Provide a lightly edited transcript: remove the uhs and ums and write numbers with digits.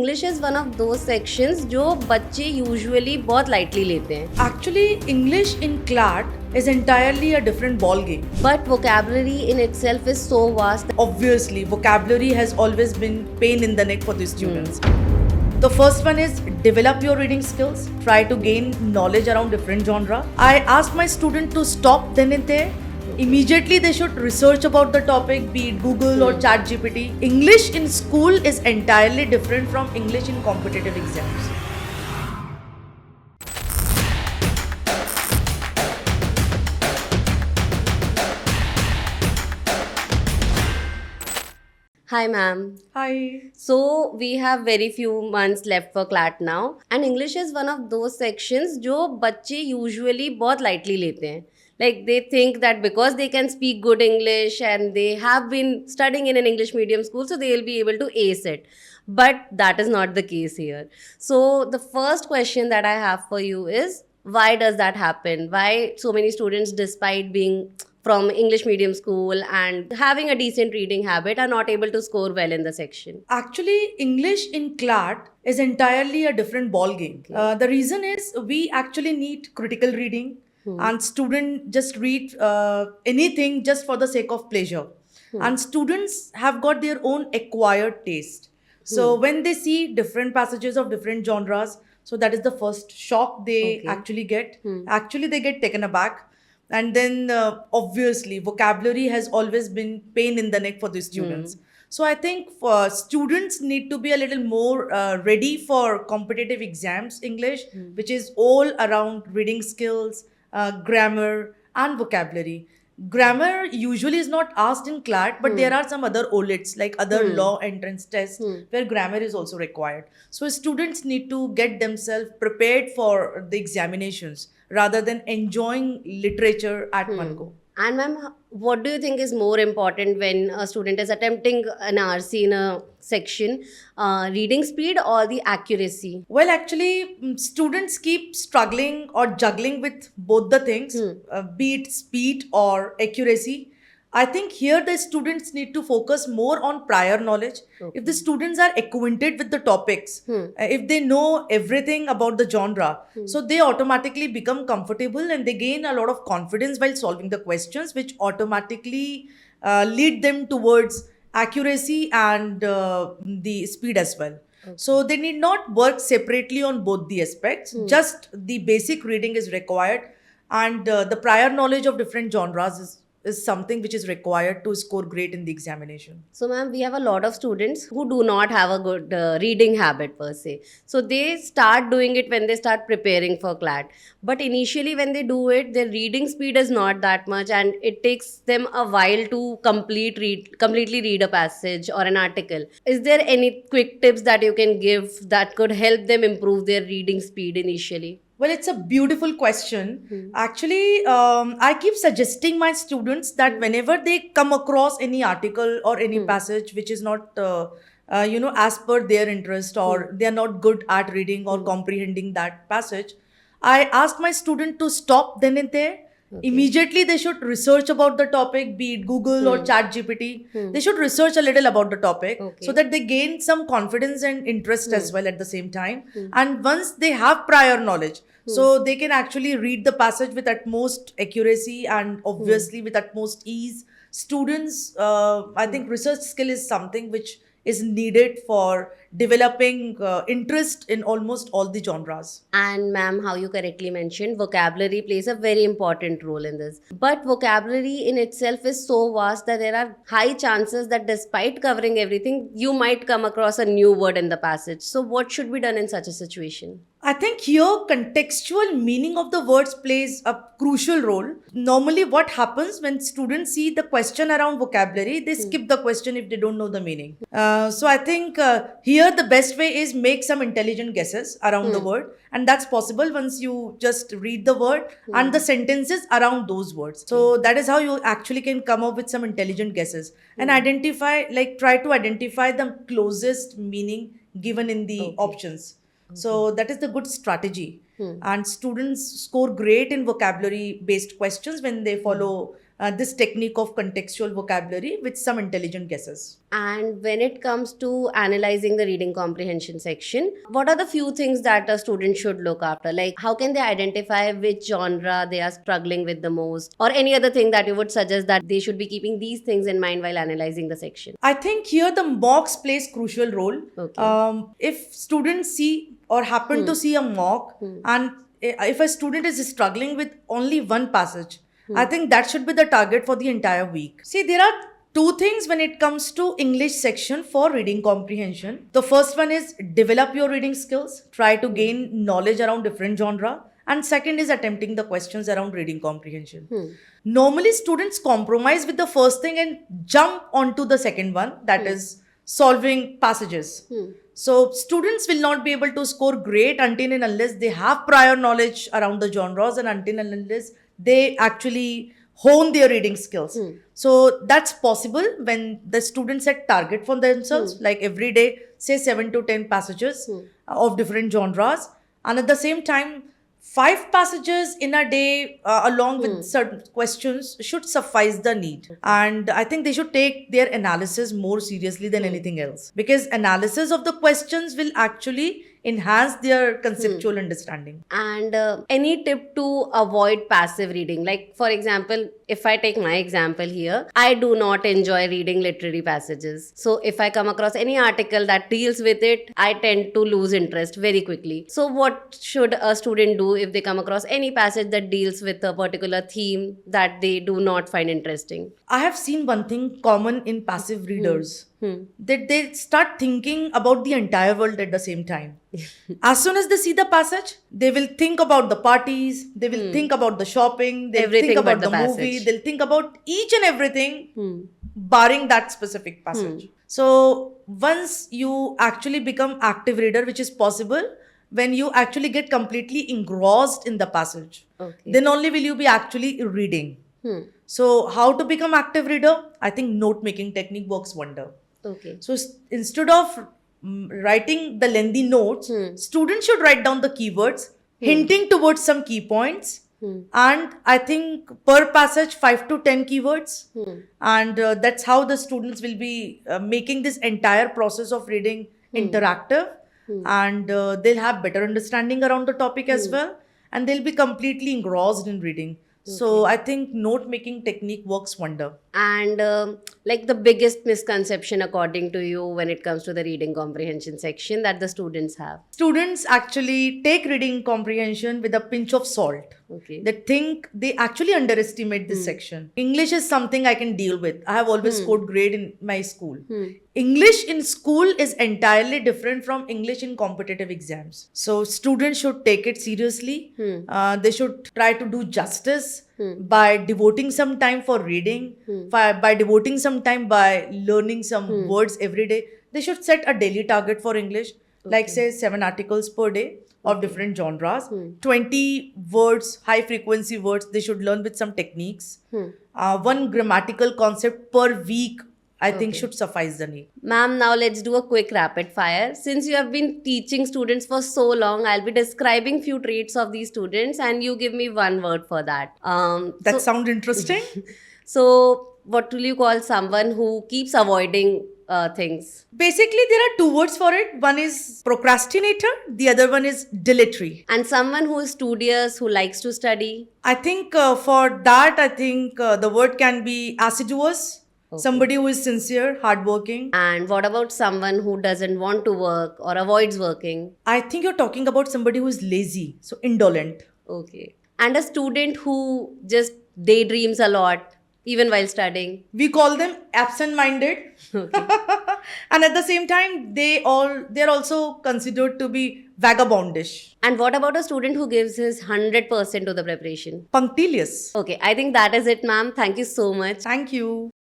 English is one of दो sections जो बच्चे यूजुअली बहुत लाइटली लेते हैं. Actually, English in CLAT is entirely a different ball game. But vocabulary in itself is so vast. Obviously, vocabulary has always been pain in the neck for the students. The first one is develop your reading skills. Try to gain knowledge around different genre. I asked my student to stop then and there. Immediately they should research about the topic, be it Google or ChatGPT. English in school is entirely different from English in competitive exams. Hi ma'am. Hi. So we have very few months left for CLAT now and English is one of those sections जो बच्चे usually बहुत lightly लेते हैं. Like they think that because they can speak good English and they have been studying in an English medium school, so they will be able to ace it. But that is not the case here. So the first question that I have for you is, why does that happen? Why so many students, despite being from English medium school and having a decent reading habit, are not able to score well in the section? Actually, English in CLAT is entirely a different ball game. The reason is we actually need critical reading, and student just read anything just for the sake of pleasure. And students have got their own acquired taste. So when they see different passages of different genres, so that is the first shock they actually get. Actually, they get taken aback. And then obviously vocabulary has always been pain in the neck for the students. So I think students need to be a little more ready for competitive exams English, which is all around reading skills, grammar and vocabulary. Grammar usually is not asked in CLAT, but there are some other OLETs like other law entrance tests where grammar is also required. So students need to get themselves prepared for the examinations rather than enjoying literature at one go. And ma'am, what do you think is more important when a student is attempting an RC in a section, reading speed or the accuracy? Well, actually, students keep struggling or juggling with both the things, be it speed or accuracy. I think here the students need to focus more on prior knowledge. If the students are acquainted with the topics, if they know everything about the genre, so they automatically become comfortable and they gain a lot of confidence while solving the questions, which automatically lead them towards accuracy and the speed as well. So they need not work separately on both the aspects. Just the basic reading is required, and the prior knowledge of different genres is something which is required to score great in the examination. So, ma'am, we have a lot of students who do not have a good reading habit per se. So, they start doing it when they start preparing for CLAT. But initially, when they do it, their reading speed is not that much, and it takes them a while to completely read a passage or an article. Is there any quick tips that you can give that could help them improve their reading speed initially? Well, it's a beautiful question. Actually, I keep suggesting my students that whenever they come across any article or any passage which is not, as per their interest, or they are not good at reading or comprehending that passage, I ask my student to stop then and there. Immediately, they should research about the topic, be it Google or ChatGPT. They should research a little about the topic so that they gain some confidence and interest as well at the same time. And once they have prior knowledge, so they can actually read the passage with utmost accuracy and obviously with utmost ease. Students, I think research skill is something which is needed for developing interest in almost all the genres. And ma'am, how you correctly mentioned, vocabulary plays a very important role in this. But vocabulary in itself is so vast that there are high chances that despite covering everything, you might come across a new word in the passage. So what should be done in such a situation? I think here contextual meaning of the words plays a crucial role. Normally what happens when students see the question around vocabulary, they skip the question if they don't know the meaning. So I think here the best way is make some intelligent guesses around the word, and that's possible once you just read the word and the sentences around those words. So that is how you actually can come up with some intelligent guesses and try to identify the closest meaning given in the options. So that is the good strategy. And students score great in vocabulary based questions when they follow this technique of contextual vocabulary with some intelligent guesses. And when it comes to analyzing the reading comprehension section, what are the few things that a student should look after? Like, how can they identify which genre they are struggling with the most? Or any other thing that you would suggest that they should be keeping these things in mind while analyzing the section? I think here the mocks plays crucial role. Okay. If students see or happen to see a mock, and if a student is struggling with only one passage, I think that should be the target for the entire week. See, there are two things when it comes to English section for reading comprehension. The first one is develop your reading skills, try to gain knowledge around different genre, and second is attempting the questions around reading comprehension. Normally students compromise with the first thing and jump onto the second one, that is solving passages. So students will not be able to score great until and unless they have prior knowledge around the genres and until and unless they actually hone their reading skills. So that's possible when the students set target for themselves, like every day, say 7 to 10 passages of different genres. And at the same time, 5 passages in a day along with certain questions should suffice the need. And I think they should take their analysis more seriously than anything else, because analysis of the questions will actually enhance their conceptual understanding. And any tip to avoid passive reading? Like, for example, if I take my example here, I do not enjoy reading literary passages. So if I come across any article that deals with it, I tend to lose interest very quickly. So what should a student do if they come across any passage that deals with a particular theme that they do not find interesting? I have seen one thing common in passive readers, that they start thinking about the entire world at the same time. As soon as they see the passage, they will think about the parties, they will think about the shopping, they'll Everything think about but the the movie, passage. they'll think about each and everything, barring that specific passage. So once you actually become active reader, which is possible when you actually get completely engrossed in the passage, Okay. then only will you be actually reading. So how to become active reader? I think note making technique works wonder. Okay. So instead of writing the lengthy notes, students should write down the keywords, hinting towards some key points. And I think per passage 5 to 10 keywords. And that's how the students will be making this entire process of reading interactive. And they'll have better understanding around the topic as well. And they'll be completely engrossed in reading. So I think note making technique works wonder. And like the biggest misconception according to you when it comes to the reading comprehension section that the students have? Students actually take reading comprehension with a pinch of salt. Okay. They think they actually underestimate this section. English is something I can deal with. I have always scored great in my school. English in school is entirely different from English in competitive exams. So students should take it seriously. They should try to do justice by devoting some time for reading, by devoting some time by learning some words every day. They should set a daily target for English, like say 7 articles per day of different genres, 20 words, high frequency words they should learn with some techniques. 1 grammatical concept per week, I think should suffice the need. Ma'am, now let's do a quick rapid fire. Since you have been teaching students for so long, I'll be describing few traits of these students and you give me one word for that. That sounds interesting. So what will you call someone who keeps avoiding things? Basically, there are 2 words for it. One is procrastinator, the other one is dilatory. And someone who is studious, who likes to study? I think for that, I think the word can be assiduous. Somebody who is sincere, hardworking. And what about someone who doesn't want to work or avoids working? I think you're talking about somebody who is lazy, so indolent. Okay. And a student who just daydreams a lot, even while studying? We call them absent-minded. And at the same time, they're also considered to be vagabondish. And what about a student who gives his 100% to the preparation? Punctilious. Okay, I think that is it, ma'am. Thank you so much. Thank you.